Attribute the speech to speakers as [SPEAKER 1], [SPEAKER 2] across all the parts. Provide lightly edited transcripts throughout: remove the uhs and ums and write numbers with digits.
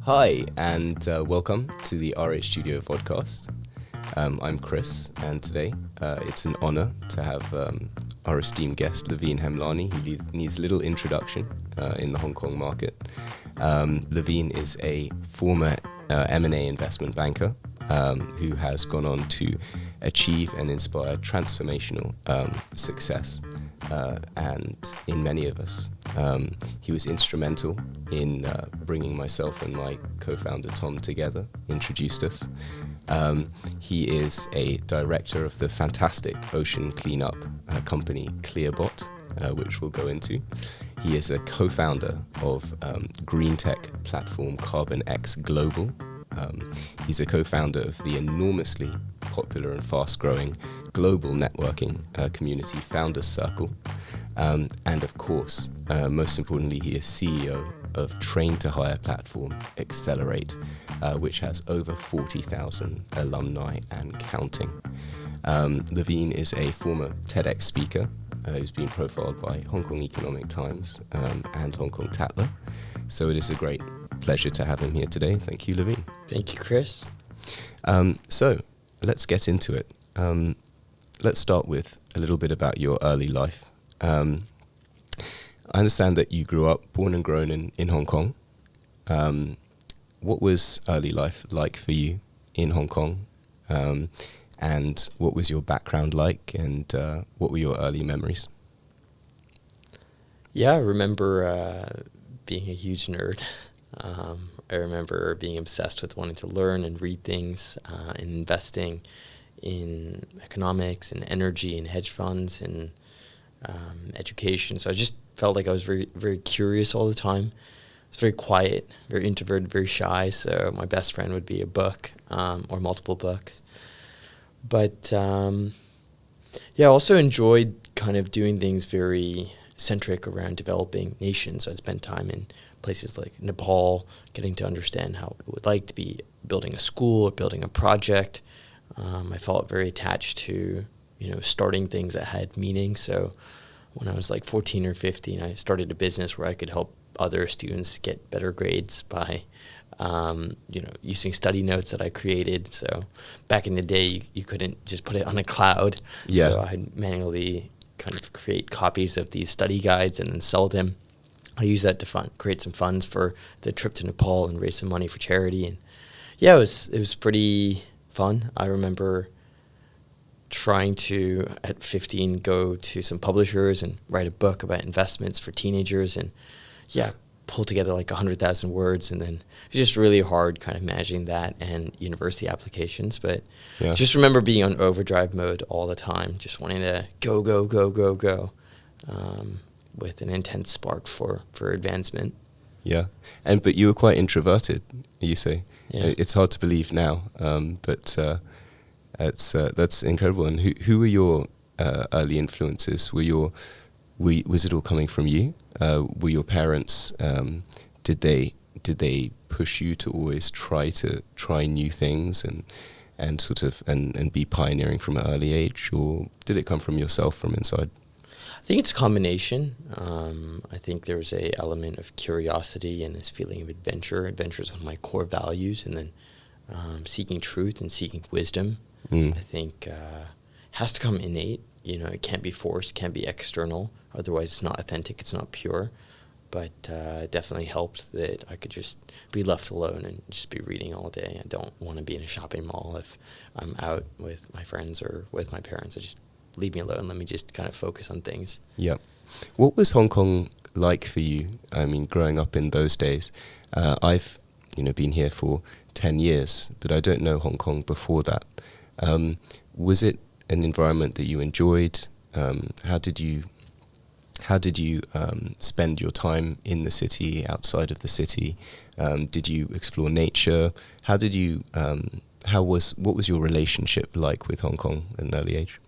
[SPEAKER 1] Hi, and welcome to the RH Studio Vodcast. I'm Chris, and today it's an honor to have our esteemed guest, Lavine Hemlani, who needs little introduction in the Hong Kong market. Lavine is a former M&A investment banker who has gone on to achieve and inspire transformational success and in many of us. He was instrumental in bringing myself and my co-founder Tom together, introduced us. He is a director of the fantastic ocean cleanup company Clearbot, which we'll go into. He is a co-founder of green tech platform Carbon X Global. He's a co-founder of the enormously popular and fast-growing global networking community Founders Circle. And of course, most importantly, he is CEO of train-to-hire platform Xccelerate, which has over 40,000 alumni and counting. Lavine is a former TEDx speaker who's been profiled by Hong Kong Economic Times and Hong Kong Tatler. So it is a great pleasure to have him here today. Thank you, Lavine.
[SPEAKER 2] Thank you, Chris.
[SPEAKER 1] So let's get into it. Let's start with a little bit about your early life. I understand that you grew up, born and grown in Hong Kong. What was early life like for you in Hong Kong? And what was your background like? And what were your early memories?
[SPEAKER 2] Yeah, I remember being a huge nerd. I remember being obsessed with wanting to learn and read things and investing in economics and energy and hedge funds and education. So I just felt like I was very, very curious all the time. I was very quiet, very introverted, very shy. So my best friend would be a book or multiple books. But I also enjoyed kind of doing things very centric around developing nations. I spent time in places like Nepal, getting to understand how it would like to be building a school or building a project. I felt very attached to, starting things that had meaning. So when I was like 14 or 15, I started a business where I could help other students get better grades by, using study notes that I created. So back in the day, you couldn't just put it on a cloud.
[SPEAKER 1] Yeah.
[SPEAKER 2] So I'd manually kind of create copies of these study guides and then sell them. I used that to create some funds for the trip to Nepal and raise some money for charity. And yeah, it was pretty fun. I remember trying to, at 15, go to some publishers and write a book about investments for teenagers and, pull together like 100,000 words. And then it was just really hard kind of managing that and university applications. But just remember being on overdrive mode all the time, just wanting to go, with an intense spark for advancement.
[SPEAKER 1] Yeah, but you were quite introverted, you say.
[SPEAKER 2] Yeah.
[SPEAKER 1] It's hard to believe now, but that's incredible. And who were your early influences? Was it all coming from you? Were your parents? Did they push you to always try new things and sort of and be pioneering from an early age, or did it come from yourself from inside?
[SPEAKER 2] I think it's a combination. I think there's a element of curiosity and this feeling of adventure. Adventure is one of my core values, and then seeking truth and seeking wisdom. I think has to come innate. It can't be forced, can't be external. Otherwise, it's not authentic, it's not pure. But it definitely helped that I could just be left alone and just be reading all day. I don't want to be in a shopping mall if I'm out with my friends or with my parents. I just leave me alone. Let me just kind of focus on things.
[SPEAKER 1] Yeah. What was Hong Kong like for you? I mean, growing up in those days, I've been here for 10 years, but I don't know Hong Kong before that. Was it an environment that you enjoyed? How did you spend your time in the city, outside of the city? Did you explore nature? What was your relationship like with Hong Kong at an early age?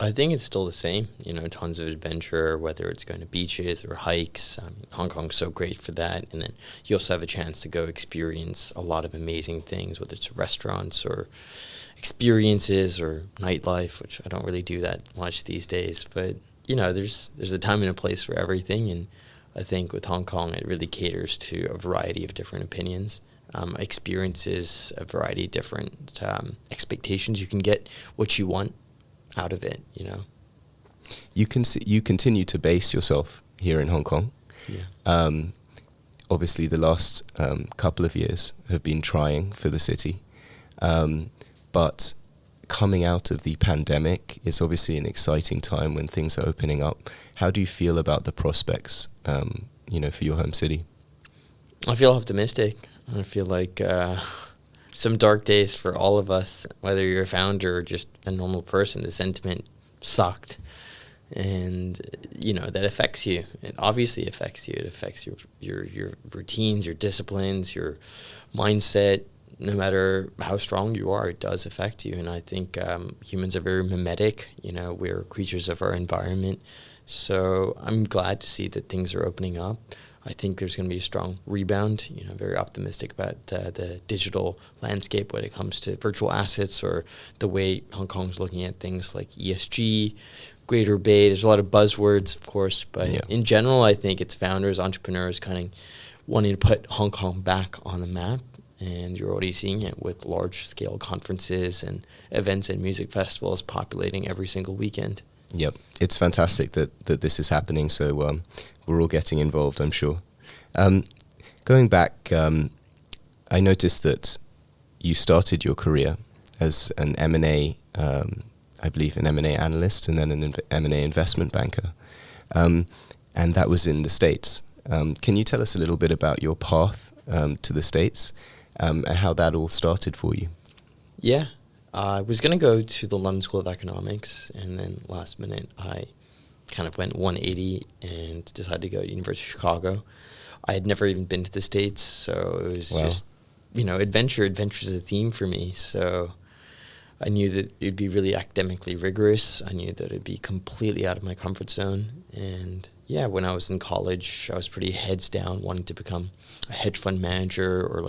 [SPEAKER 2] I think it's still the same, tons of adventure, whether it's going to beaches or hikes. Hong Kong's so great for that. And then you also have a chance to go experience a lot of amazing things, whether it's restaurants or experiences or nightlife, which I don't really do that much these days. But, there's a time and a place for everything. And I think with Hong Kong, it really caters to a variety of different opinions. experiences, a variety of different expectations. You can get what you want out of it, you know.
[SPEAKER 1] You continue to base yourself here in Hong Kong.
[SPEAKER 2] Yeah.
[SPEAKER 1] Obviously, the last couple of years have been trying for the city, but coming out of the pandemic is obviously an exciting time when things are opening up. How do you feel about the prospects, for your home city?
[SPEAKER 2] I feel optimistic. I feel like some dark days for all of us, whether you're a founder or just a normal person. The sentiment sucked. And, that affects you. It obviously affects you. It affects your routines, your disciplines, your mindset. No matter how strong you are, it does affect you. And I think humans are very mimetic. We're creatures of our environment. So I'm glad to see that things are opening up. I think there's going to be a strong rebound. Very optimistic about the digital landscape when it comes to virtual assets or the way Hong Kong's looking at things like ESG, Greater Bay. There's a lot of buzzwords, of course, but in general, I think it's founders, entrepreneurs kind of wanting to put Hong Kong back on the map. And you're already seeing it with large-scale conferences and events and music festivals populating every single weekend.
[SPEAKER 1] Yep, it's fantastic that this is happening, so we're all getting involved, I'm sure. Going back, I noticed that you started your career as an M&A, I believe an M&A analyst, and then an M&A investment banker, and that was in the States. Can you tell us a little bit about your path to the States and how that all started for you?
[SPEAKER 2] Yeah. I was going to go to the London School of Economics, and then last minute I kind of went 180 and decided to go to University of Chicago. I had never even been to the States, so it was just, adventure. Adventure is a theme for me. So I knew that it would be really academically rigorous. I knew that it would be completely out of my comfort zone. And yeah, when I was in college, I was pretty heads down, wanting to become a hedge fund manager or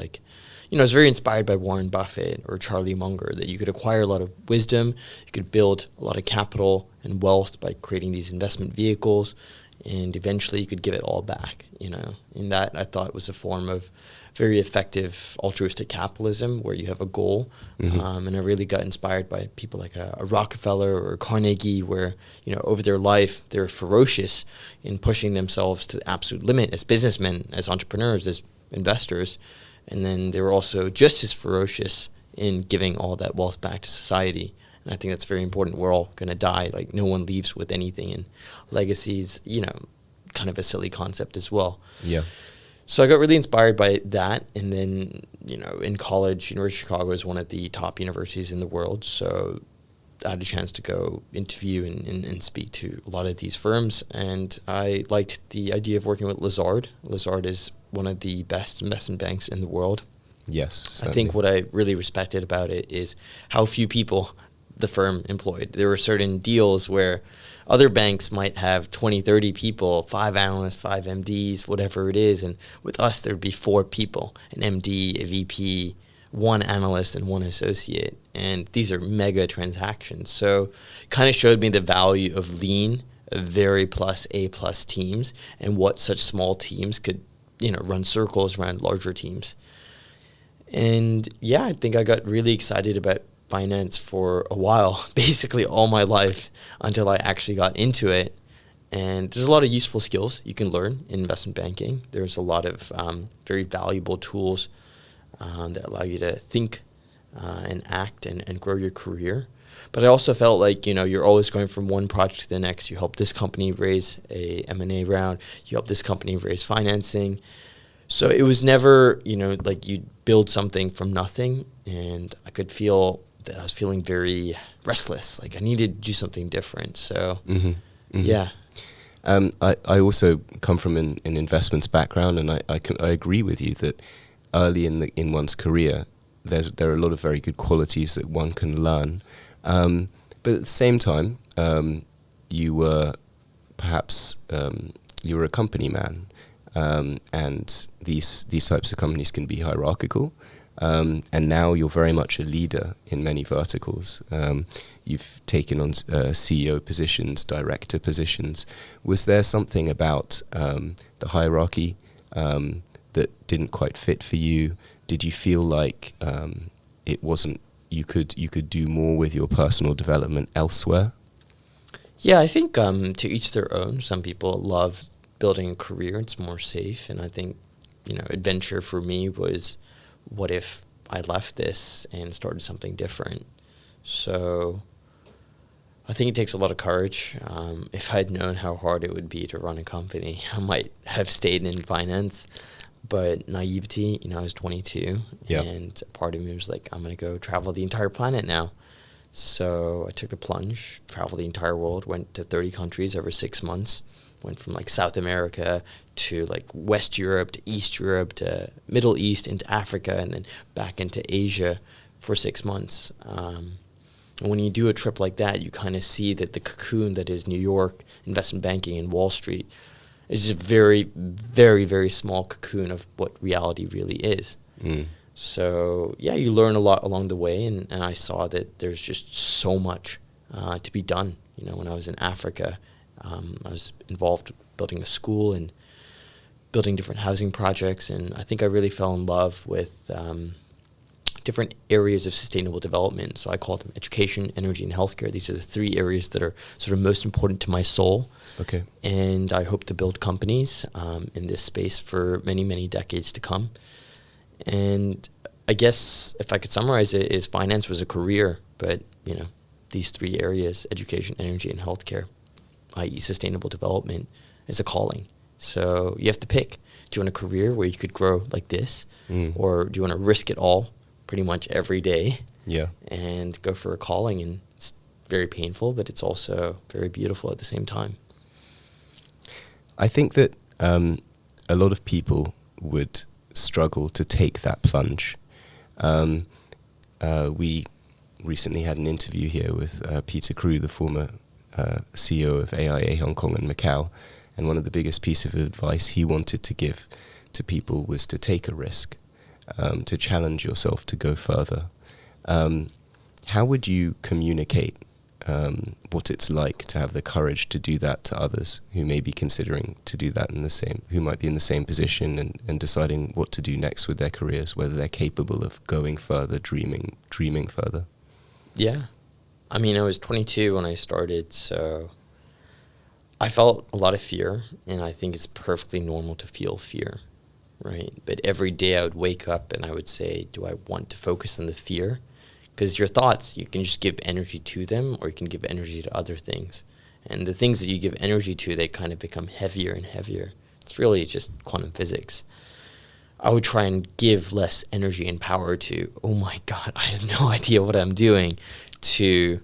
[SPEAKER 2] I was very inspired by Warren Buffett or Charlie Munger, that you could acquire a lot of wisdom, you could build a lot of capital and wealth by creating these investment vehicles, and eventually you could give it all back, And that, I thought, was a form of very effective altruistic capitalism where you have a goal. Mm-hmm. And I really got inspired by people like a Rockefeller or Carnegie where, over their life, they're ferocious in pushing themselves to the absolute limit as businessmen, as entrepreneurs, as investors. And then they were also just as ferocious in giving all that wealth back to society. And I think that's very important. We're all going to die. No one leaves with anything. And legacies, kind of a silly concept as well.
[SPEAKER 1] Yeah.
[SPEAKER 2] So I got really inspired by that. And then, in college, University of Chicago is one of the top universities in the world. So I had a chance to go interview and speak to a lot of these firms. And I liked the idea of working with Lazard. Lazard is one of the best investment banks in the world.
[SPEAKER 1] Yes, certainly.
[SPEAKER 2] I think what I really respected about it is how few people the firm employed. There were certain deals where other banks might have 20, 30 people, 5 analysts, 5 MDs, whatever it is. And with us, there'd be 4 people, an MD, a VP, 1 analyst, and 1 associate. And these are mega transactions. So it kind of showed me the value of lean, very plus A plus teams, and what such small teams could run circles around larger teams. And yeah, I think I got really excited about finance for a while, basically all my life, until I actually got into it. And there's a lot of useful skills you can learn in investment banking. There's a lot of very valuable tools that allow you to think and act and grow your career. But I also felt like, you're always going from one project to the next. You help this company raise a M&A round. You help this company raise financing. So it was never, you build something from nothing. And I could feel that I was feeling very restless. I needed to do something different. So, yeah.
[SPEAKER 1] I also come from an investments background, and I agree with you that early in one's career, there are a lot of very good qualities that one can learn. But at the same time, you were perhaps you were a company man, and these types of companies can be hierarchical. And now you're very much a leader in many verticals. You've taken on CEO positions, director positions. Was there something about the hierarchy that didn't quite fit for you? did you feel like it wasn't, you could do more with your personal development elsewhere?
[SPEAKER 2] Yeah, I think to each their own. Some people love building a career; it's more safe. And I think, adventure for me was, what if I left this and started something different? So I think it takes a lot of courage. If I'd known how hard it would be to run a company, I might have stayed in finance. But naivety, I was 22, and part of me was like, I'm going to go travel the entire planet now. So I took the plunge, traveled the entire world, went to 30 countries over 6 months, went from like South America to like West Europe to East Europe to Middle East into Africa and then back into Asia for 6 months. And when you do a trip like that, you kind of see that the cocoon that is New York, investment banking, and Wall Street is just a very, very, very small cocoon of what reality really is. So, yeah, you learn a lot along the way, and I saw that there's just so much to be done. When I was in Africa, I was involved building a school and building different housing projects, and I think I really fell in love with different areas of sustainable development. So I call them education, energy, and healthcare. These are the 3 areas that are sort of most important to my soul.
[SPEAKER 1] Okay.
[SPEAKER 2] And I hope to build companies in this space for many, many decades to come. And I guess if I could summarize it, is finance was a career, but, these 3 areas, education, energy, and healthcare, i.e. sustainable development, is a calling. So you have to pick. Do you want a career where you could grow like this? Or do you want to risk it all pretty much every day and go for a calling? And it's very painful, but it's also very beautiful at the same time.
[SPEAKER 1] I think that a lot of people would struggle to take that plunge. We recently had an interview here with Peter Crew, the former CEO of AIA Hong Kong and Macau, and one of the biggest pieces of advice he wanted to give to people was to take a risk, to challenge yourself to go further. How would you communicate what it's like to have the courage to do that to others who may be considering to do that who might be in the same position and deciding what to do next with their careers, whether they're capable of going further, dreaming further?
[SPEAKER 2] Yeah. I was 22 when I started, so I felt a lot of fear, and I think it's perfectly normal to feel fear, right? But every day I would wake up and I would say, do I want to focus on the fear? Because your thoughts, you can just give energy to them, or you can give energy to other things. And the things that you give energy to, they kind of become heavier and heavier. It's really just quantum physics. I would try and give less energy and power to, oh my God, I have no idea what I'm doing, to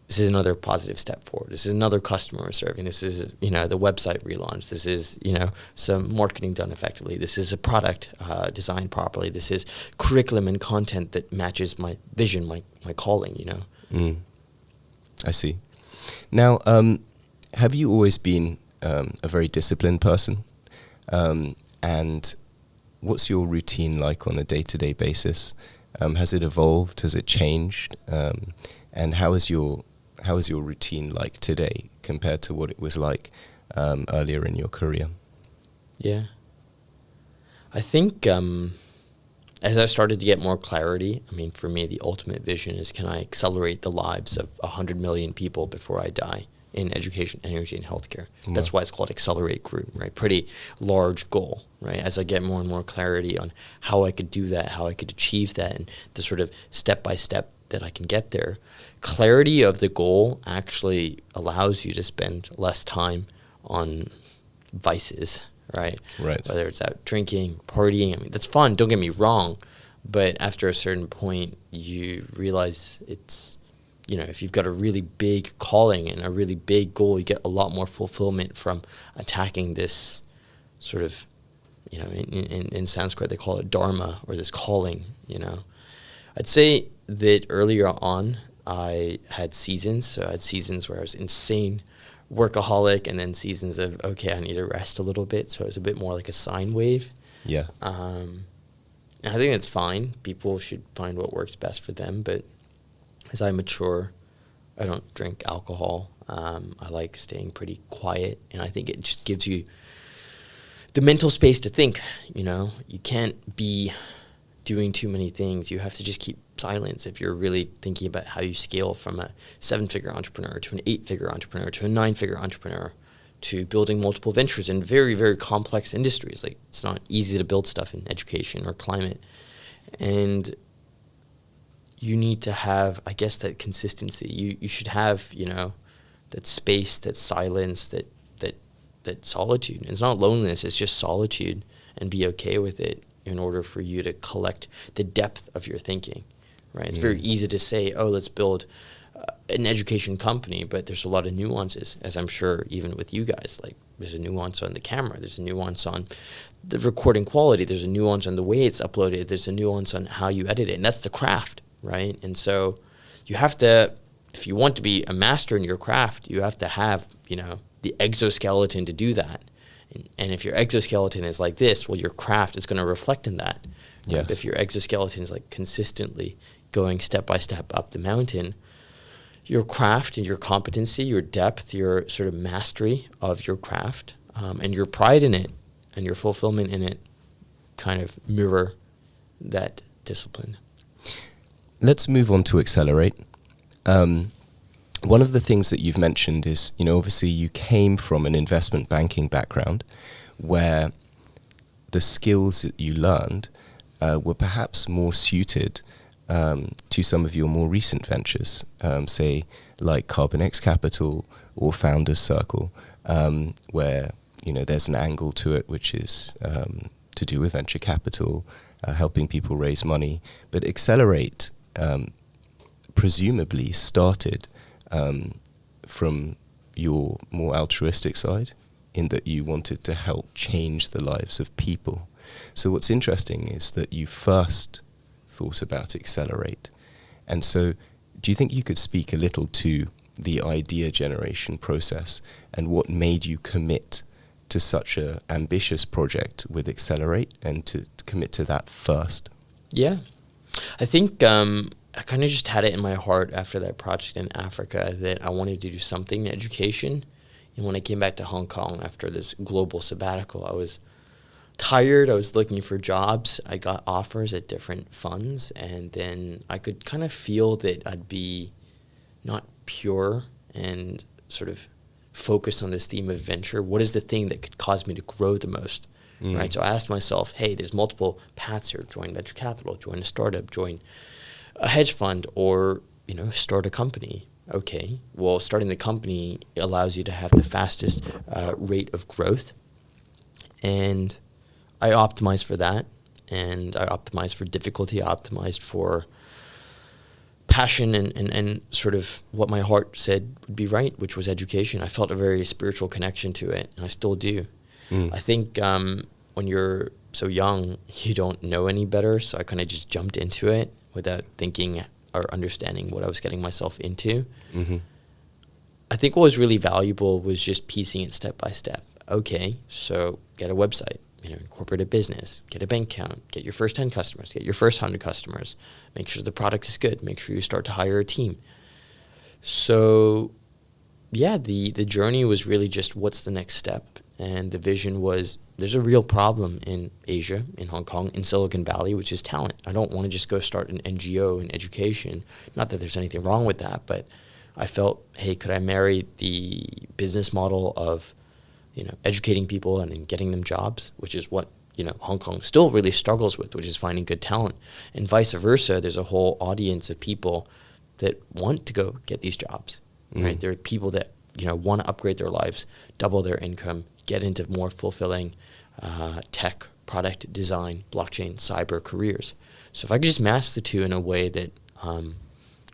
[SPEAKER 2] this is another positive step forward. This is another customer we're serving. This is, the website relaunch. This is, some marketing done effectively. This is a product designed properly. This is curriculum and content that matches my vision, my calling,
[SPEAKER 1] I see. Now, have you always been a very disciplined person? And what's your routine like on a day-to-day basis? Has it evolved? Has it changed? And how is your routine like today compared to what it was like earlier in your career? Yeah.
[SPEAKER 2] I think as I started to get more clarity, for me, the ultimate vision is, can I accelerate the lives of 100 million people before I die in education, energy, and healthcare? Wow. That's why it's called Xccelerate Group, right? Pretty large goal, right? As I get more and more clarity on how I could do that, how I could achieve that, and the sort of step-by-step that I can get there, clarity of the goal actually allows you to spend less time on vices, right?
[SPEAKER 1] Right.
[SPEAKER 2] Whether it's out drinking, partying, that's fun, don't get me wrong, but after a certain point, you realize it's, if you've got a really big calling and a really big goal, you get a lot more fulfillment from attacking this sort of, in Sanskrit, they call it dharma, or this calling, I'd say that earlier on, I had seasons. So I had seasons where I was insane workaholic, and then seasons of, okay, I need to rest a little bit. So it was a bit more like a sine wave.
[SPEAKER 1] Yeah.
[SPEAKER 2] And I think that's fine. People should find what works best for them. But as I mature, I don't drink alcohol. I like staying pretty quiet. And I think it just gives you the mental space to think. You can't be doing too many things. You have to just keep silence if you're really thinking about how you scale from a 7-figure entrepreneur to an 8-figure entrepreneur to a 9-figure entrepreneur to building multiple ventures in very, very complex industries. Like, it's not easy to build stuff in education or climate. And you need to have, I guess, that consistency. You should have, that space, that silence, that solitude. And it's not loneliness, it's just solitude, and be okay with it in order for you to collect the depth of your thinking, right? It's very easy to say, oh, let's build an education company, but there's a lot of nuances, as I'm sure even with you guys. Like, there's a nuance on the camera, there's a nuance on the recording quality, there's a nuance on the way it's uploaded, there's a nuance on how you edit it, and that's the craft, right? And so you have to, if you want to be a master in your craft, you have to have, the exoskeleton to do that. And if your exoskeleton is like this, well, your craft is going to reflect in that.
[SPEAKER 1] Yes.
[SPEAKER 2] But if your exoskeleton is like consistently going step by step up the mountain, your craft and your competency, your depth, your sort of mastery of your craft, and your pride in it and your fulfillment in it kind of mirror that discipline.
[SPEAKER 1] Let's move on to Xccelerate. One of the things that you've mentioned is, obviously you came from an investment banking background where the skills that you learned were perhaps more suited to some of your more recent ventures, say like Carbon X Capital or Founders Circle, where, there's an angle to it which is to do with venture capital, helping people raise money. But Xccelerate presumably started from your more altruistic side, in that you wanted to help change the lives of people. So what's interesting is that you first thought about Xccelerate. And so do you think you could speak a little to the idea generation process and what made you commit to such an ambitious project with Xccelerate and to commit to that first?
[SPEAKER 2] Yeah. I think I kind of just had it in my heart after that project in Africa that I wanted to do something in education. And when I came back to Hong Kong after this global sabbatical, I was tired. I was looking for jobs. I got offers at different funds, and then I could kind of feel that I'd be not pure and sort of focused on this theme of venture. What is the thing that could cause me to grow the most? Right? So I asked myself, hey, there's multiple paths here. Join venture capital, join a startup, join a hedge fund, or, start a company. Okay, well, starting the company allows you to have the fastest rate of growth. And I optimized for that, and I optimized for difficulty. I optimized for passion and sort of what my heart said would be right, which was education. I felt a very spiritual connection to it, and I still do. I think when you're so young, you don't know any better, so I kind of just jumped into it without thinking or understanding what I was getting myself into. I think what was really valuable was just piecing it step by step. Okay, so get a website, incorporate a business, get a bank account, get your first 10 customers, get your first 100 customers, make sure the product is good, make sure you start to hire a team. So, yeah, the journey was really just what's the next step. And the vision was, there's a real problem in Asia, in Hong Kong, in Silicon Valley, which is talent. I don't want to just go start an NGO in education. Not that there's anything wrong with that, but I felt, hey, could I marry the business model of, educating people and getting them jobs, which is what, Hong Kong still really struggles with, which is finding good talent. And vice versa, there's a whole audience of people that want to go get these jobs, right? There are people that, want to upgrade their lives, double their income, get into more fulfilling tech, product design, blockchain, cyber careers. So if I could just match the two in a way that,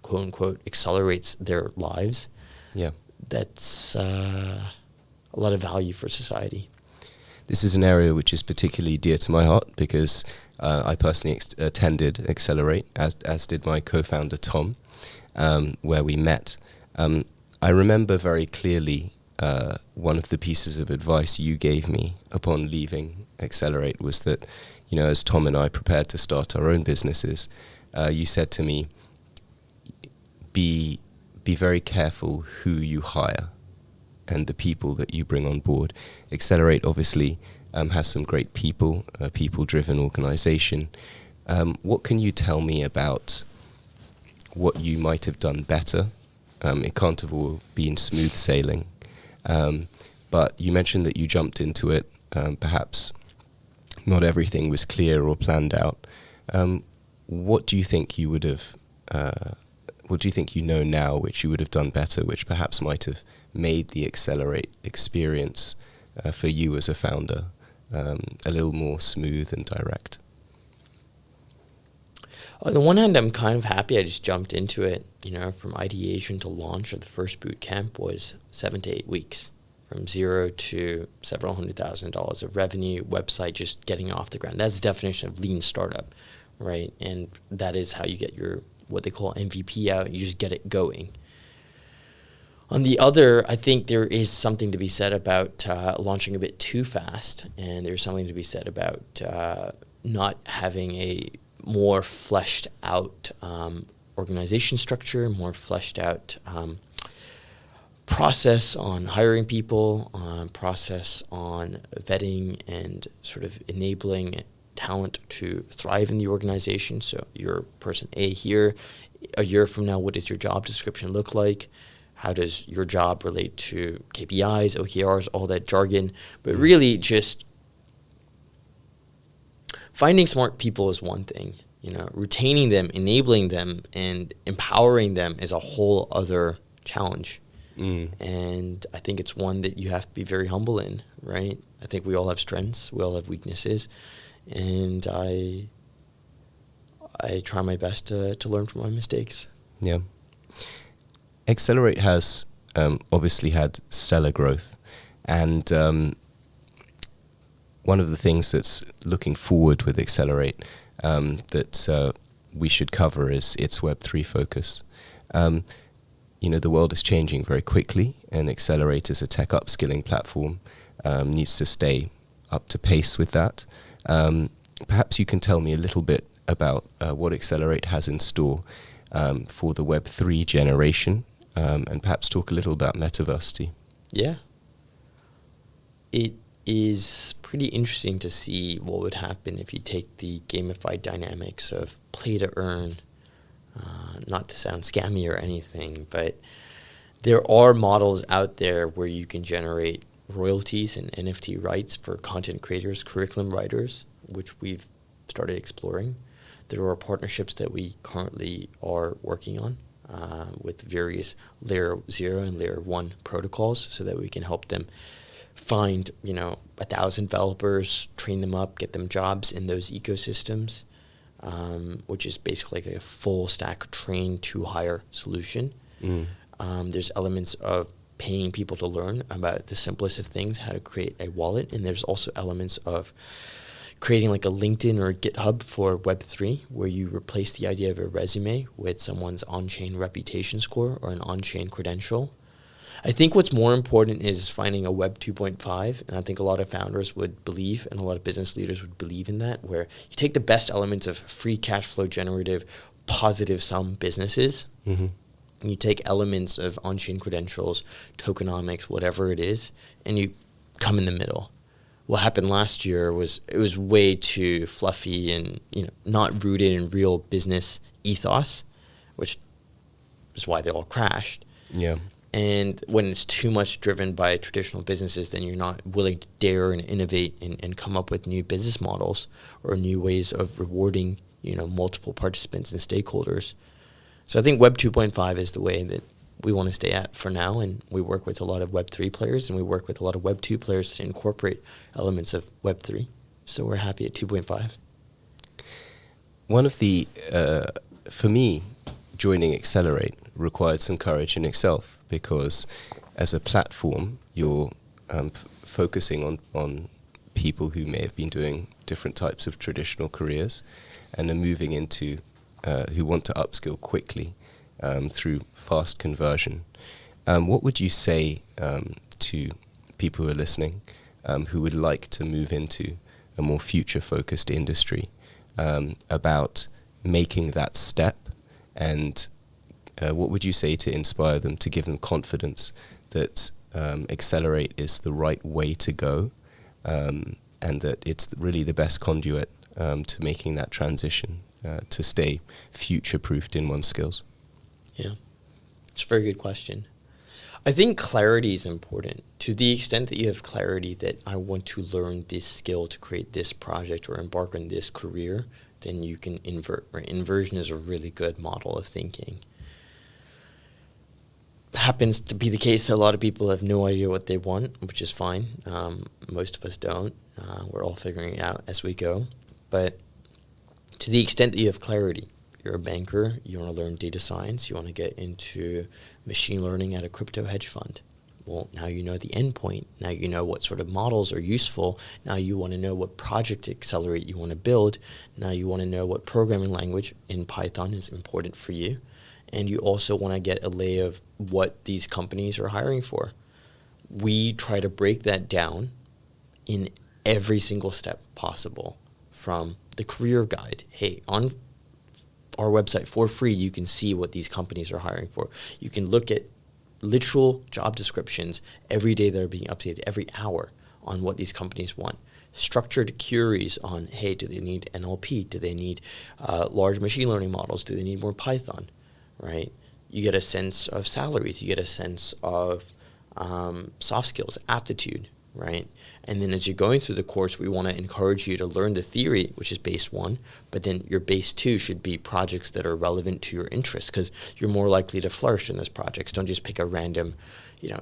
[SPEAKER 2] quote unquote, accelerates their lives, that's a lot of value for society.
[SPEAKER 1] This is an area which is particularly dear to my heart because I personally attended Xccelerate, as did my co-founder Tom, where we met. I remember very clearly one of the pieces of advice you gave me upon leaving Xccelerate was that, as Tom and I prepared to start our own businesses, you said to me, be very careful who you hire and the people that you bring on board. Xccelerate obviously has some great people, a people-driven organization, What can you tell me about what you might have done better? It can't have all been smooth sailing. But you mentioned that you jumped into it. Perhaps not everything was clear or planned out. What do you think you would have, what do you think you know now which you would have done better, which perhaps might have made the Xccelerate experience for you as a founder a little more smooth and direct?
[SPEAKER 2] On the one hand, I'm kind of happy I just jumped into it. From ideation to launch of the first boot camp was 7 to 8 weeks. From zero to several $100,000 of revenue, website just getting off the ground. That's the definition of lean startup, right? And that is how you get your, what they call MVP out. You just get it going. On the other, I think there is something to be said about launching a bit too fast. And there's something to be said about not having a more fleshed out organization structure, more fleshed out process on hiring people, process on vetting and sort of enabling talent to thrive in the organization. So you're person A here. A year from now, what does your job description look like? How does your job relate to KPIs, OKRs, all that jargon? But really just finding smart people is one thing. Retaining them, enabling them, and empowering them is a whole other challenge. And I think it's one that you have to be very humble in, right? I think we all have strengths, we all have weaknesses, and I try my best to learn from my mistakes.
[SPEAKER 1] Yeah. Xccelerate has obviously had stellar growth, and one of the things that's looking forward with Xccelerate that we should cover is its Web3 focus. The world is changing very quickly, and Xccelerate as a tech upskilling platform needs to stay up to pace with that. Perhaps you can tell me a little bit about what Xccelerate has in store for the Web3 generation, and perhaps talk a little about metaversity.
[SPEAKER 2] Yeah. It is pretty interesting to see what would happen if you take the gamified dynamics of play to earn, not to sound scammy or anything, but there are models out there where you can generate royalties and NFT rights for content creators, curriculum writers, which we've started exploring. There are partnerships that we currently are working on with various layer 0 and layer 1 protocols so that we can help them find 1,000 developers, train them up, get them jobs in those ecosystems, which is basically like a full stack train to hire solution. There's elements of paying people to learn about the simplest of things, how to create a wallet, and there's also elements of creating like a LinkedIn or a GitHub for Web3, where you replace the idea of a resume with someone's on-chain reputation score or an on-chain credential. I think what's more important is finding a Web 2.5, and I think a lot of founders would believe, and a lot of business leaders would believe in that, where you take the best elements of free cash flow generative, positive sum businesses, and you take elements of on-chain credentials, tokenomics, whatever it is, and you come in the middle. What happened last year was it was way too fluffy and not rooted in real business ethos, which is why they all crashed.
[SPEAKER 1] Yeah.
[SPEAKER 2] And when it's too much driven by traditional businesses, then you're not willing to dare and innovate and come up with new business models or new ways of rewarding, multiple participants and stakeholders. So I think Web 2.5 is the way that we want to stay at for now. And we work with a lot of Web 3 players, and we work with a lot of Web 2 players to incorporate elements of Web 3. So we're happy at 2.5.
[SPEAKER 1] One of the, for me, joining Xccelerate required some courage in itself, because as a platform, you're focusing on people who may have been doing different types of traditional careers and are moving into, who want to upskill quickly through fast conversion. What would you say to people who are listening who would like to move into a more future-focused industry about making that step, and what would you say to inspire them, to give them confidence that Xccelerate is the right way to go, and that it's really the best conduit to making that transition to stay future-proofed in one's skills?
[SPEAKER 2] Yeah, it's a very good question. I think clarity is important. To the extent that you have clarity that I want to learn this skill to create this project or embark on this career, then you can invert. Right? Inversion is a really good model of thinking. Happens to be the case that a lot of people have no idea what they want, which is fine. Most of us don't. We're all figuring it out as we go. But to the extent that you have clarity, you're a banker, you want to learn data science, you want to get into machine learning at a crypto hedge fund. Well, now you know the endpoint. Now you know what sort of models are useful. Now you want to know what project Xccelerate you want to build. Now you want to know what programming language in Python is important for you. And you also want to get a lay of what these companies are hiring for. We try to break that down in every single step possible, from the career guide. Hey, on our website for free, you can see what these companies are hiring for. You can look at literal job descriptions every day that are being updated, every hour, on what these companies want. Structured queries on, hey, do they need NLP? Do they need large machine learning models? Do they need more Python? Right? You get a sense of salaries. You get a sense of soft skills, aptitude, right? And then as you're going through the course, we want to encourage you to learn the theory, which is base 1, but then your base 2 should be projects that are relevant to your interests, because you're more likely to flourish in those projects. Don't just pick a random,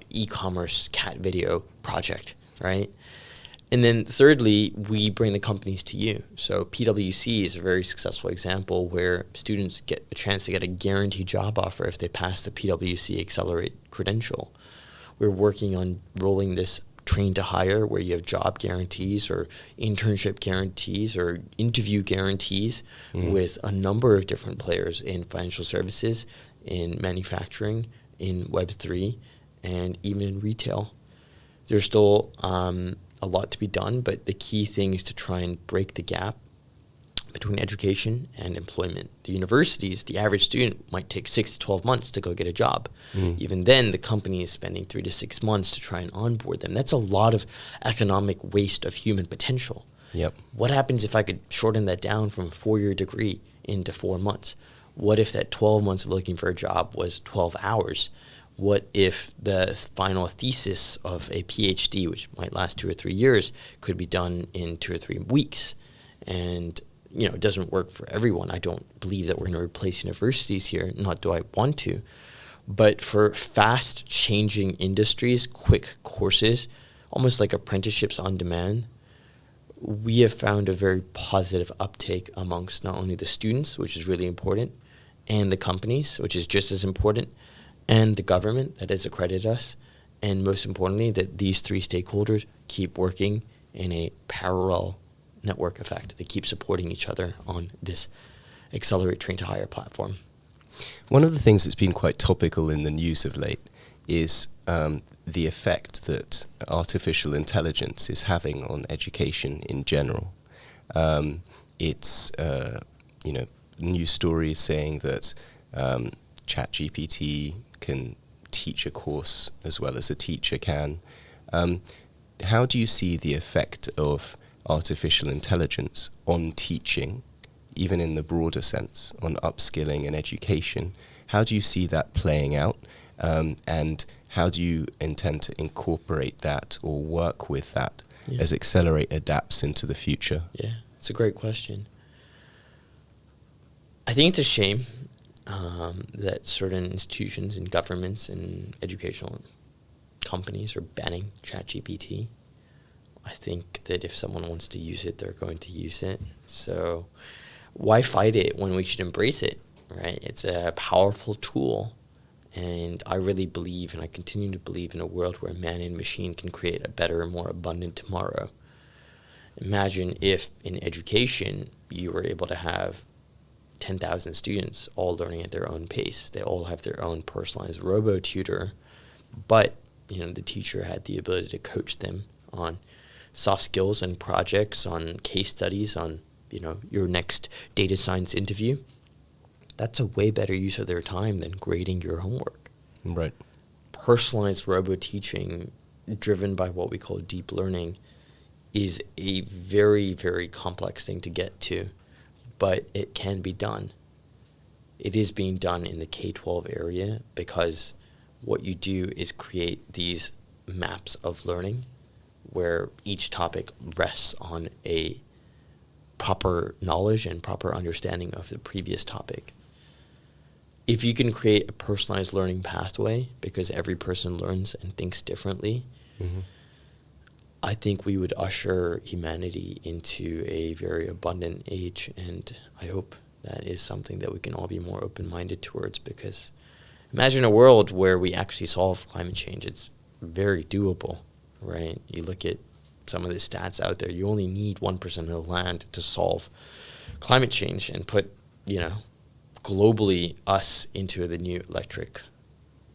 [SPEAKER 2] e-commerce cat video project, right? And then thirdly, we bring the companies to you. So PwC is a very successful example where students get a chance to get a guaranteed job offer if they pass the PwC Xccelerate credential. We're working on rolling this train to hire, where you have job guarantees or internship guarantees or interview guarantees with a number of different players in financial services, in manufacturing, in Web3, and even in retail. There's still a lot to be done, but the key thing is to try and break the gap between education and employment. The universities, the average student might take 6 to 12 months to go get a job. Even then, the company is spending 3 to 6 months to try and onboard them. That's a lot of economic waste of human potential.
[SPEAKER 1] Yep.
[SPEAKER 2] What happens if I could shorten that down from a 4-year degree into 4 months? What if that 12 months of looking for a job was 12 hours? What if the final thesis of a PhD, which might last 2 or 3 years, could be done in 2 or 3 weeks? And it doesn't work for everyone. I don't believe that we're going to replace universities here, nor do I want to. But for fast-changing industries, quick courses, almost like apprenticeships on demand, we have found a very positive uptake amongst not only the students, which is really important, and the companies, which is just as important, and the government that has accredited us, and most importantly, that these 3 stakeholders keep working in a parallel network effect. They keep supporting each other on this Xccelerate Train to Hire platform.
[SPEAKER 1] One of the things that's been quite topical in the news of late is the effect that artificial intelligence is having on education in general. It's news stories saying that ChatGPT can teach a course as well as a teacher can. How do you see the effect of artificial intelligence on teaching, even in the broader sense, on upskilling and education? How do you see that playing out? And how do you intend to incorporate that or work with that as Xccelerate adapts into the future?
[SPEAKER 2] Yeah, it's a great question. I think it's a shame that certain institutions and governments and educational companies are banning ChatGPT. I think that if someone wants to use it, they're going to use it. So why fight it when we should embrace it, right? It's a powerful tool. And I really believe, and I continue to believe, in a world where man and machine can create a better and more abundant tomorrow. Imagine if in education you were able to have 10,000 students all learning at their own pace. They all have their own personalized robo-tutor, but the teacher had the ability to coach them on soft skills and projects, on case studies, on your next data science interview. That's a way better use of their time than grading your homework.
[SPEAKER 1] Right.
[SPEAKER 2] Personalized robo-teaching driven by what we call deep learning is a very, very complex thing to get to, but it can be done. It is being done in the K-12 area because what you do is create these maps of learning where each topic rests on a proper knowledge and proper understanding of the previous topic. If you can create a personalized learning pathway, because every person learns and thinks differently, I think we would usher humanity into a very abundant age, and I hope that is something that we can all be more open-minded towards, because imagine a world where we actually solve climate change. It's very doable, right? You look at some of the stats out there, you only need 1% of the land to solve climate change and put, globally us into the new electric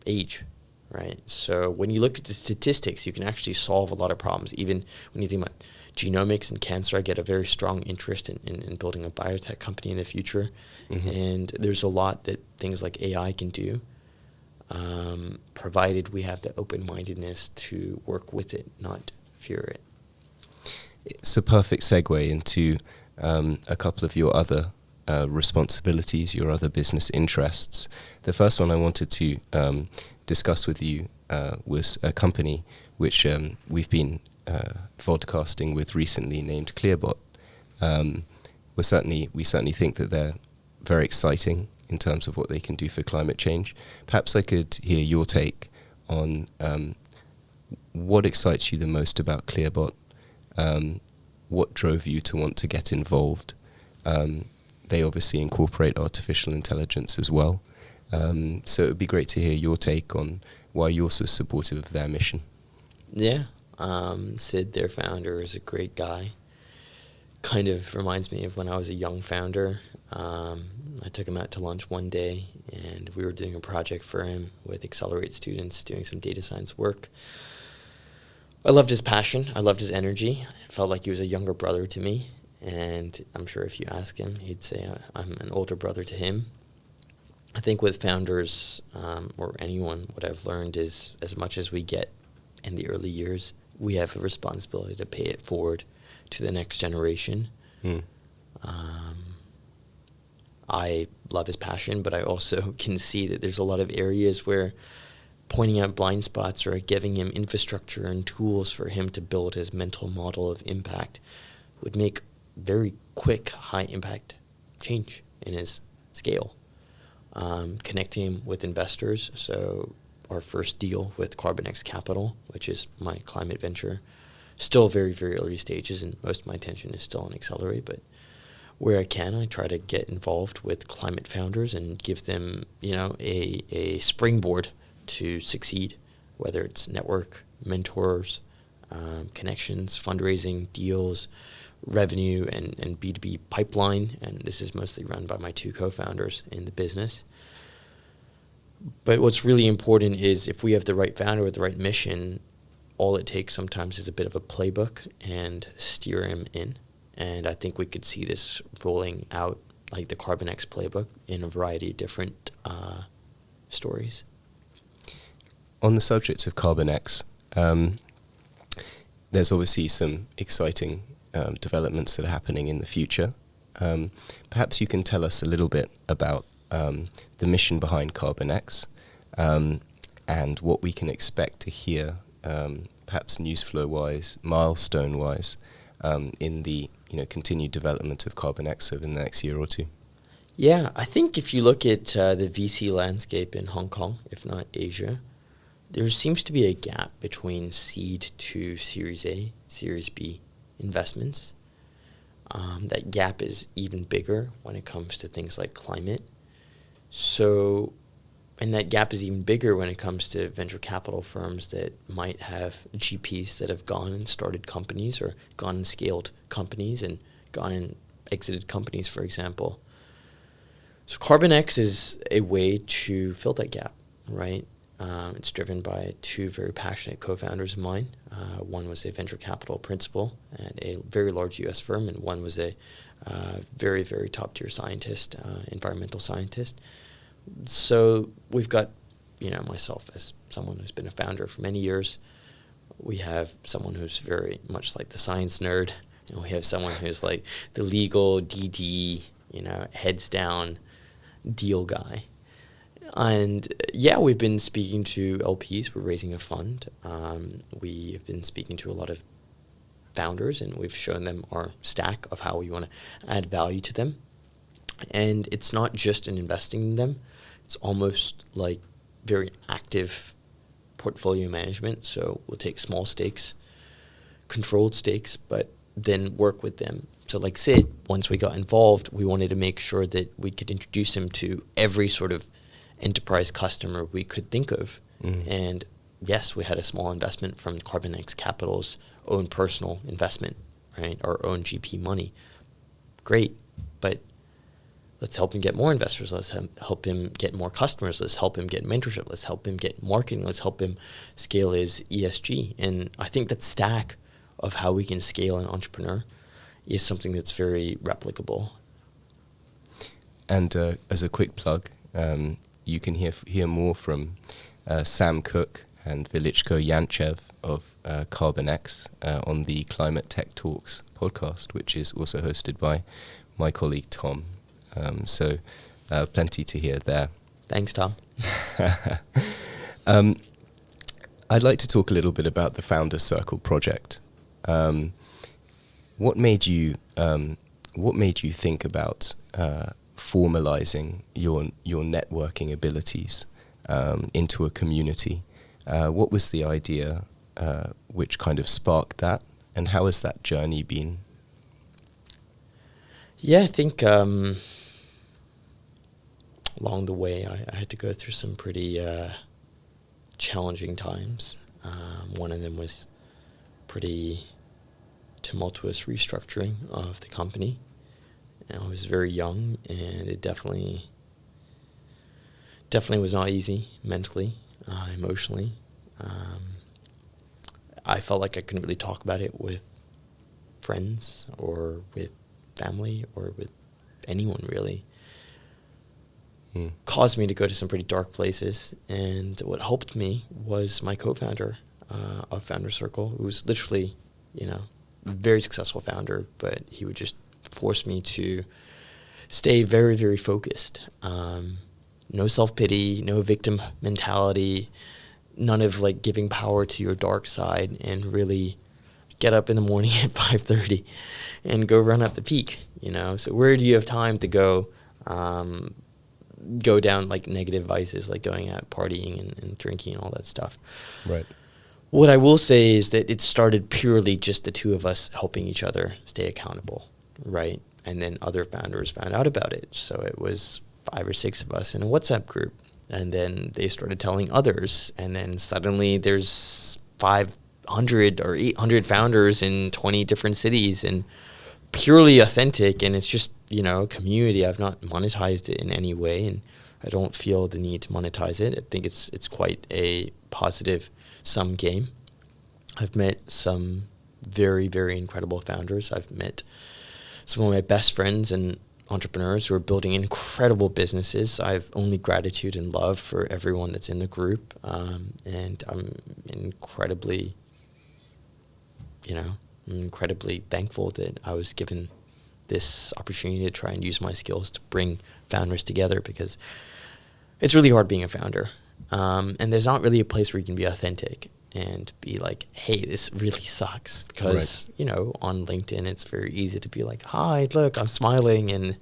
[SPEAKER 2] age, right? So when you look at the statistics, you can actually solve a lot of problems. Even when you think about genomics and cancer, I get a very strong interest in building a biotech company in the future. And there's a lot that things like AI can do, provided we have the open-mindedness to work with it, not fear it.
[SPEAKER 1] It's a perfect segue into a couple of your other responsibilities, your other business interests. The first one I wanted to discuss with you was a company which we've been vodcasting with recently, named Clearbot. We certainly think that they're very exciting in terms of what they can do for climate change. Perhaps I could hear your take on what excites you the most about Clearbot. What drove you to want to get involved? They obviously incorporate artificial intelligence as well. So it would be great to hear your take on why you're so supportive of their mission.
[SPEAKER 2] Yeah. Sid, their founder, is a great guy. Kind of reminds me of when I was a young founder. I took him out to lunch one day, and we were doing a project for him with Xccelerate students, doing some data science work. I loved his passion. I loved his energy. I felt like he was a younger brother to me. And I'm sure if you ask him, he'd say I'm an older brother to him. I think with founders or anyone, what I've learned is as much as we get in the early years, we have a responsibility to pay it forward to the next generation. I love his passion, but I also can see that there's a lot of areas where pointing out blind spots or giving him infrastructure and tools for him to build his mental model of impact would make very quick, high-impact change in his scale. Connecting him with investors. So our first deal with Clearbot Capital, which is my climate venture, still very, very early stages, and most of my attention is still on Xccelerate. But where I can, I try to get involved with climate founders and give them, a springboard to succeed, whether it's network, mentors, connections, fundraising, deals, revenue, and B2B pipeline. And this is mostly run by my two co-founders in the business. But what's really important is if we have the right founder with the right mission, all it takes sometimes is a bit of a playbook and steer him in. And I think we could see this rolling out like the Clearbot playbook in a variety of different stories.
[SPEAKER 1] On the subject of Clearbot, there's obviously some exciting developments that are happening in the future. Perhaps you can tell us a little bit about the mission behind Clearbot and what we can expect to hear, perhaps news flow-wise, milestone-wise, in the continued development of Clearbot over the next year or two.
[SPEAKER 2] Yeah, I think if you look at the VC landscape in Hong Kong, if not Asia, there seems to be a gap between seed to Series A, Series B investments. That gap is even bigger when it comes to things like climate. So, and that gap is even bigger when it comes to venture capital firms that might have GPs that have gone and started companies or gone and scaled companies and gone and exited companies, for example. So Clearbot is a way to fill that gap, right? It's driven by two very passionate co-founders of mine. One was a venture capital principal at a very large U.S. firm, and one was a very, very top-tier scientist, environmental scientist. So we've got, myself as someone who's been a founder for many years. We have someone who's very much like the science nerd, and we have someone who's like the legal DD, heads down deal guy. And yeah, we've been speaking to LPs. We're raising a fund. We've been speaking to a lot of founders, and we've shown them our stack of how we want to add value to them. And it's not just in investing in them. It's almost like very active portfolio management. So we'll take small stakes, controlled stakes, but then work with them. So like Sid, once we got involved, we wanted to make sure that we could introduce him to every sort of enterprise customer we could think of. And yes, we had a small investment from Carbon X Capital's own personal investment, right? Our own GP money. Great, but let's help him get more investors. Let's help him get more customers. Let's help him get mentorship. Let's help him get marketing. Let's help him scale his ESG. And I think that stack of how we can scale an entrepreneur is something that's very replicable.
[SPEAKER 1] And as a quick plug, you can hear more from Sam Cook and Velichko Yanchev of Carbon X on the Climate Tech Talks podcast, which is also hosted by my colleague Tom. So plenty to hear there.
[SPEAKER 2] Thanks, Tom.
[SPEAKER 1] I'd like to talk a little bit about the Founders Circle project. What made you think about formalizing your networking abilities into a community? What was the idea which kind of sparked that, and how has that journey been?
[SPEAKER 2] Yeah, I think along the way I had to go through some pretty challenging times. One of them was pretty tumultuous restructuring of the company. And I was very young, and it definitely was not easy mentally, emotionally. I felt like I couldn't really talk about it with friends or with family or with anyone really. Caused me to go to some pretty dark places. And what helped me was my co-founder of Founder Circle, who was literally, a very successful founder, but he would just force me to stay very, very focused. No self-pity, no victim mentality, none of like giving power to your dark side, and really get up in the morning at 5:30 and go run up the peak, So where do you have time to go down like negative vices, like going out partying and drinking and all that stuff?
[SPEAKER 1] Right.
[SPEAKER 2] What I will say is that it started purely just the two of us helping each other stay accountable, right? And then other founders found out about it. So it was 5 or 6 of us in a WhatsApp group. And then they started telling others. And then suddenly there's 500 or 800 founders in 20 different cities, and purely authentic. And it's just, a community. I've not monetized it in any way, and I don't feel the need to monetize it. I think it's quite a positive sum game. I've met some very, very incredible founders. I've met some of my best friends and entrepreneurs who are building incredible businesses. I have only gratitude and love for everyone that's in the group. And I'm incredibly thankful that I was given this opportunity to try and use my skills to bring founders together, because it's really hard being a founder. And there's not really a place where you can be authentic and be like, hey, this really sucks. Because,
[SPEAKER 1] right.
[SPEAKER 2] On LinkedIn, it's very easy to be like, hi, look, I'm smiling. And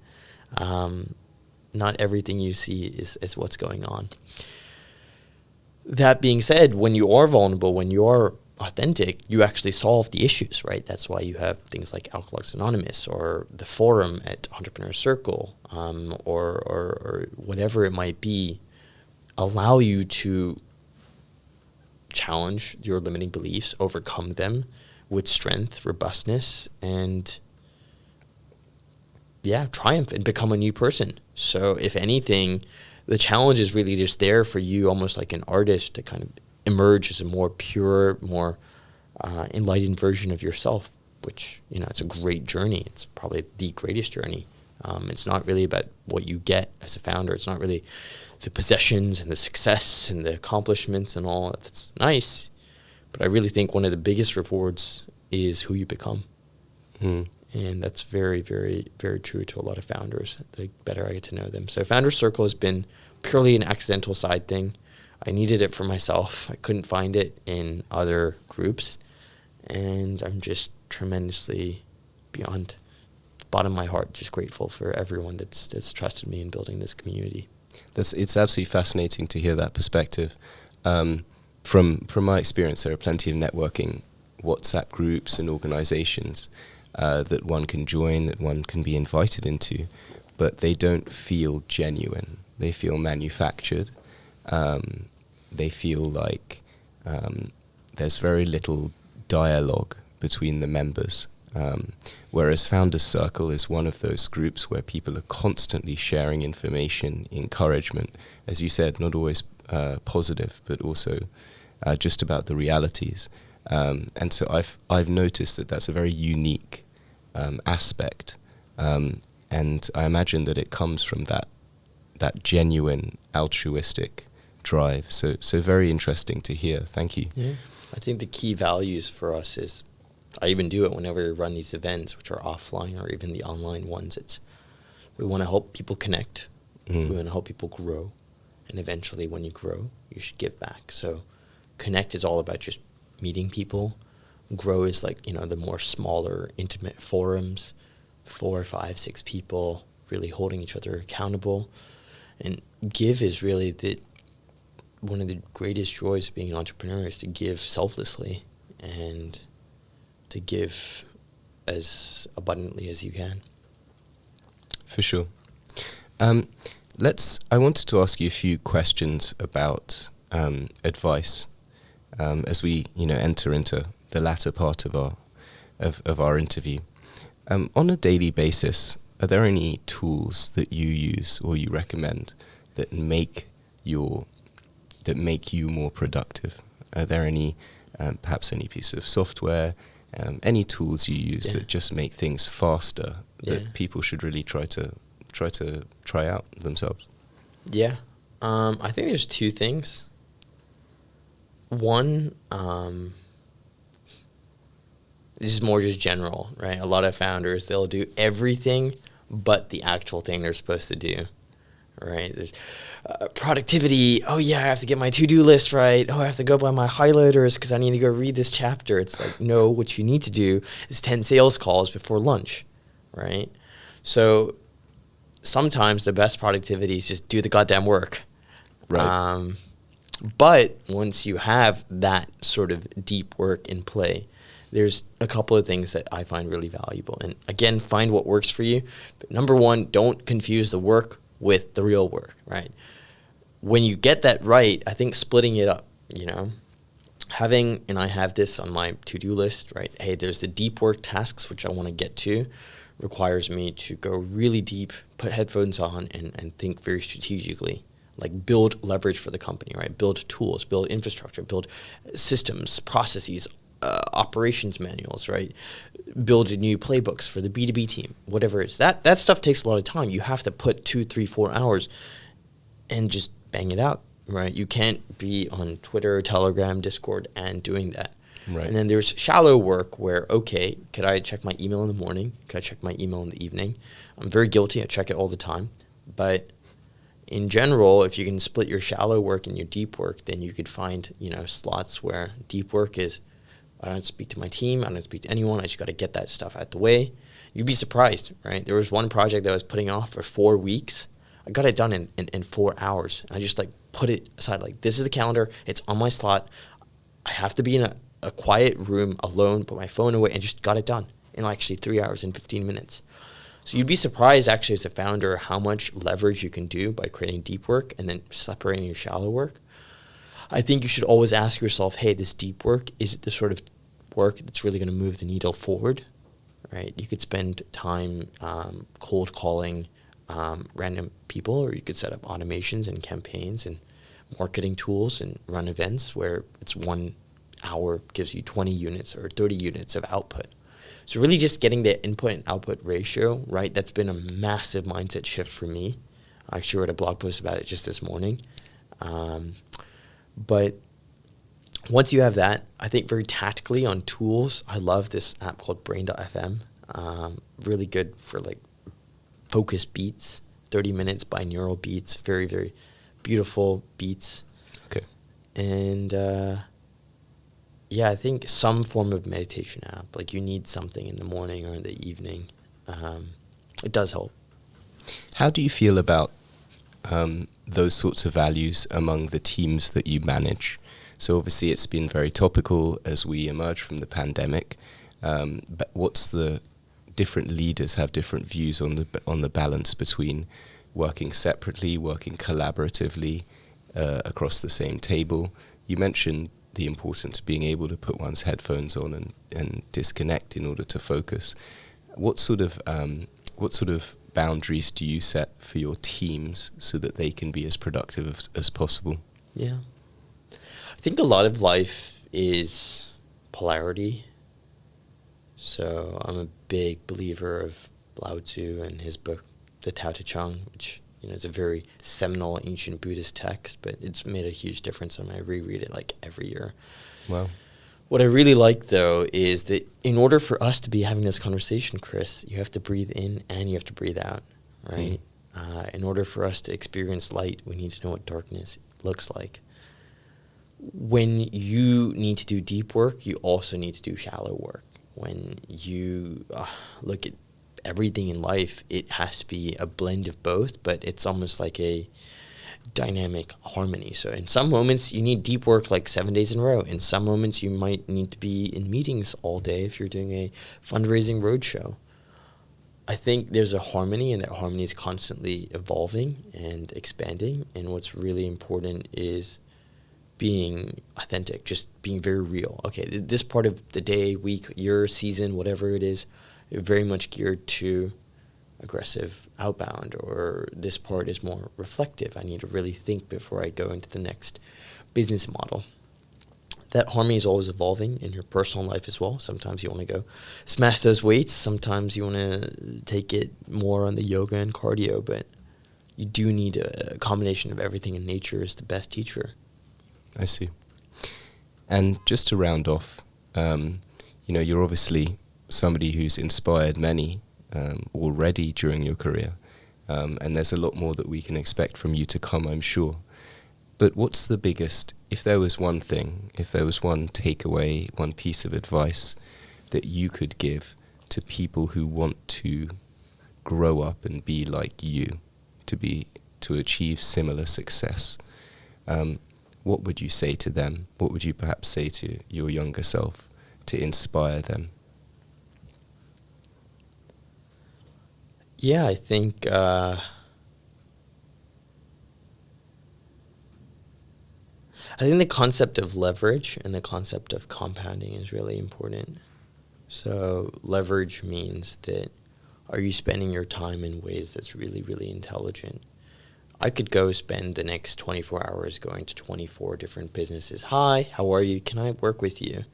[SPEAKER 2] not everything you see is what's going on. That being said, when you are vulnerable, when you are authentic, you actually solve the issues, right? That's why you have things like Alcoholics Anonymous or the forum at Entrepreneur Circle, or whatever it might be, allow you to challenge your limiting beliefs, overcome them with strength, robustness, and triumph and become a new person. So if anything, the challenge is really just there for you, almost like an artist, to kind of emerge as a more pure, more enlightened version of yourself, which, it's a great journey. It's probably the greatest journey. It's not really about what you get as a founder. It's not really the possessions and the success and the accomplishments and all. That's nice. But I really think one of the biggest rewards is who you become.
[SPEAKER 1] Mm.
[SPEAKER 2] And that's very, very, very true to a lot of founders. The better I get to know them. So Founder Circle has been purely an accidental side thing. I needed it for myself. I couldn't find it in other groups. And I'm just tremendously, beyond the bottom of my heart, just grateful for everyone that's trusted me in building this community.
[SPEAKER 1] It's absolutely fascinating to hear that perspective. From my experience, there are plenty of networking WhatsApp groups and organizations that one can join, that one can be invited into, but they don't feel genuine. They feel manufactured. They feel like there's very little dialogue between the members. Whereas Founders Circle is one of those groups where people are constantly sharing information, encouragement, as you said, not always positive, but also just about the realities. And so I've noticed that that's a very unique aspect, and I imagine that it comes from that genuine altruistic drive. So very interesting to hear. Thank you.
[SPEAKER 2] Yeah, I think the key values for us is, I even do it whenever we run these events, which are offline or even the online ones. It's, we want to help people connect. We want to help people grow. And eventually when you grow, you should give back. So connect is all about just meeting people. Grow is like, the more smaller, intimate forums, 4, 5, 6 people really holding each other accountable. And give is really one of the greatest joys of being an entrepreneur, is to give selflessly and to give as abundantly as you can.
[SPEAKER 1] For sure. I wanted to ask you a few questions about advice as we enter into the latter part of our interview. On a daily basis, are there any tools that you use or you recommend that make you more productive? Are there any perhaps any piece of software, any tools you use that just make things faster that people should really try out themselves?
[SPEAKER 2] Yeah. I think there's 2 things. One, this is more just general, right? A lot of founders, they'll do everything but the actual thing they're supposed to do, right? There's productivity. Oh, yeah, I have to get my to-do list right. Oh, I have to go by my highlighters because I need to go read this chapter. It's like, no, what you need to do is 10 sales calls before lunch, right? So sometimes the best productivity is just do the goddamn work.
[SPEAKER 1] Right.
[SPEAKER 2] But once you have that sort of deep work in play, there's a couple of things that I find really valuable. And again, find what works for you. But number one, don't confuse the work with the real work, right? When you get that right, I think splitting it up, having, and I have this on my to-do list, right? Hey, there's the deep work tasks, which I want to get to, requires me to go really deep, put headphones on, and think very strategically. Like build leverage for the company, right? Build tools, build infrastructure, build systems, processes, operations manuals, right? Build new playbooks for the B2B team, whatever it is. That stuff takes a lot of time. You have to put 2, 3, 4 hours and just bang it out, right? You can't be on Twitter, Telegram, Discord and doing that.
[SPEAKER 1] Right.
[SPEAKER 2] And then there's shallow work where, okay, could I check my email in the morning? Could I check my email in the evening? I'm very guilty. I check it all the time. But in general, if you can split your shallow work and your deep work, then you could find, slots where deep work is, I don't speak to my team, I don't speak to anyone, I just got to get that stuff out the way. You'd be surprised, right? There was one project that I was putting off for 4 weeks. I got it done in 4 hours. I just put it aside, this is the calendar, it's on my slot. I have to be in a quiet room alone, put my phone away, and just got it done in actually 3 hours and 15 minutes. So you'd be surprised actually as a founder how much leverage you can do by creating deep work and then separating your shallow work. I think you should always ask yourself, hey, this deep work, is it the sort of work that's really going to move the needle forward, right? You could spend time cold calling random people, or you could set up automations and campaigns and marketing tools and run events where it's 1 hour gives you 20 units or 30 units of output. So really just getting the input and output ratio, right? That's been a massive mindset shift for me. I actually wrote a blog post about it just this morning. But once you have that, I think very tactically on tools, I love this app called Brain.fm. Really good for like focus beats, 30 minutes binaural beats, very, very beautiful beats.
[SPEAKER 1] Okay.
[SPEAKER 2] And yeah, I think some form of meditation app, like you need something in the morning or in the evening. It does help.
[SPEAKER 1] How do you feel about those sorts of values among the teams that you manage? So obviously it's been very topical as we emerge from the pandemic. But what's the different leaders have different views on the balance between working separately, working collaboratively across the same table? You mentioned the importance of being able to put one's headphones on and disconnect in order to focus. What sort of boundaries do you set for your teams so that they can be as productive as possible?
[SPEAKER 2] Yeah. I think a lot of life is polarity. So I'm a big believer of Lao Tzu and his book, The Tao Te Ching, which is a very seminal ancient Buddhist text, but it's made a huge difference when I reread it like every year.
[SPEAKER 1] Wow.
[SPEAKER 2] What I really like, though, is that in order for us to be having this conversation, Chris, you have to breathe in and you have to breathe out, right? In order for us to experience light, we need to know what darkness looks like. When you need to do deep work, you also need to do shallow work. When you look at everything in life, it has to be a blend of both, but it's almost like a dynamic harmony. So in some moments you need deep work like 7 days in a row. In some moments you might need to be in meetings all day if you're doing a fundraising roadshow. I think there's a harmony, and that harmony is constantly evolving and expanding. And what's really important is being authentic, just being very real. Okay, this part of the day, week, year, season, whatever it is, very much geared to aggressive outbound, or this part is more reflective. I need to really think before I go into the next business model. That harmony is always evolving in your personal life as well. Sometimes you want to go smash those weights. Sometimes you want to take it more on the yoga and cardio, but you do need a combination of everything, and nature is the best teacher.
[SPEAKER 1] I see. And just to round off, you're obviously somebody who's inspired many already during your career, and there's a lot more that we can expect from you to come, I'm sure. But what's the biggest, if there was one thing, if there was one takeaway, one piece of advice that you could give to people who want to grow up and be like you, to achieve similar success, what would you say to them? What would you perhaps say to your younger self to inspire them?
[SPEAKER 2] Yeah, I think the concept of leverage and the concept of compounding is really important. So leverage means that, are you spending your time in ways that's really, really intelligent? I could go spend the next 24 hours going to 24 different businesses. Hi, how are you? Can I work with you?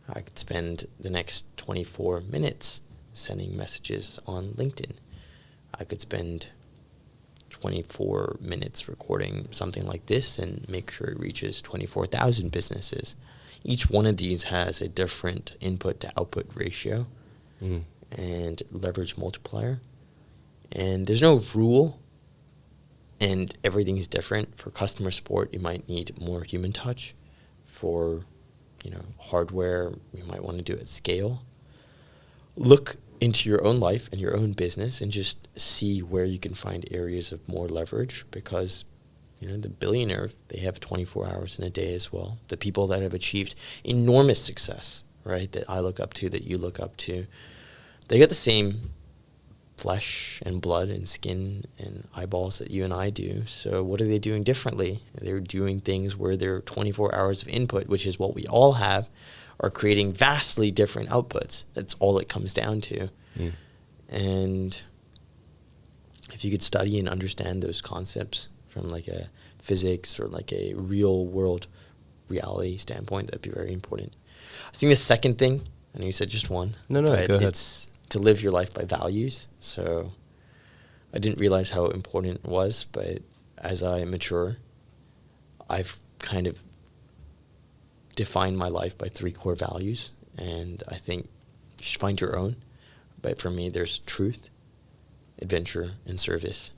[SPEAKER 2] I could spend the next 24 minutes sending messages on LinkedIn. I could spend 24 minutes recording something like this and make sure it reaches 24,000 businesses. Each one of these has a different input to output ratio and leverage multiplier. And there's no rule, and everything is different. For customer support, you might need more human touch. For hardware, you might want to do it at scale. Look into your own life and your own business and just see where you can find areas of more leverage, because the billionaire, they have 24 hours in a day as well. The people that have achieved enormous success, right, that I look up to, that you look up to, they got the same flesh and blood and skin and eyeballs that you and I do. So what are they doing differently? They're doing things where their 24 hours of input, which is what we all have, are creating vastly different outputs. That's all it comes down to. And if you could study and understand those concepts from like a physics or like a real world reality standpoint, that'd be very important. I think the second thing, I know you said just one.
[SPEAKER 1] No, go ahead.
[SPEAKER 2] It's to live your life by values. So I didn't realize how important it was, but as I mature, I've kind of define my life by 3 core values, and I think you should find your own. But for me, there's truth, adventure, and service.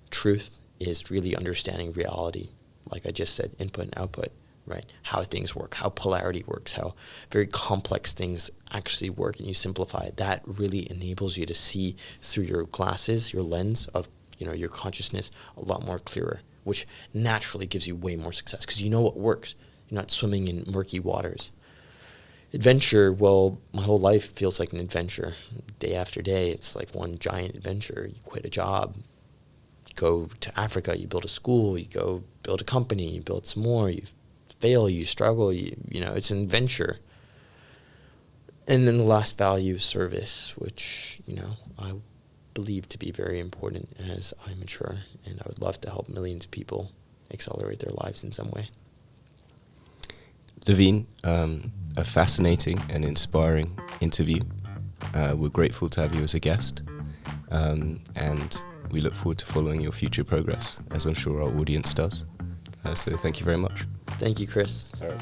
[SPEAKER 2] Truth is really understanding reality, like I just said, input and output, right? How things work, how polarity works, how very complex things actually work, and you simplify it. That really enables you to see through your glasses, your lens of, your consciousness a lot more clearer, which naturally gives you way more success because you know what works. You're not swimming in murky waters. Adventure, well, my whole life feels like an adventure. Day after day, it's like one giant adventure. You quit a job, you go to Africa, you build a school, you go build a company, you build some more, you fail, you struggle, it's an adventure. And then the last value is service, which, I believe to be very important as I mature, and I would love to help millions of people accelerate their lives in some way.
[SPEAKER 1] Lavine, a fascinating and inspiring interview. We're grateful to have you as a guest, and we look forward to following your future progress, as I'm sure our audience does. So thank you very much.
[SPEAKER 2] Thank you, Chris.
[SPEAKER 1] All right.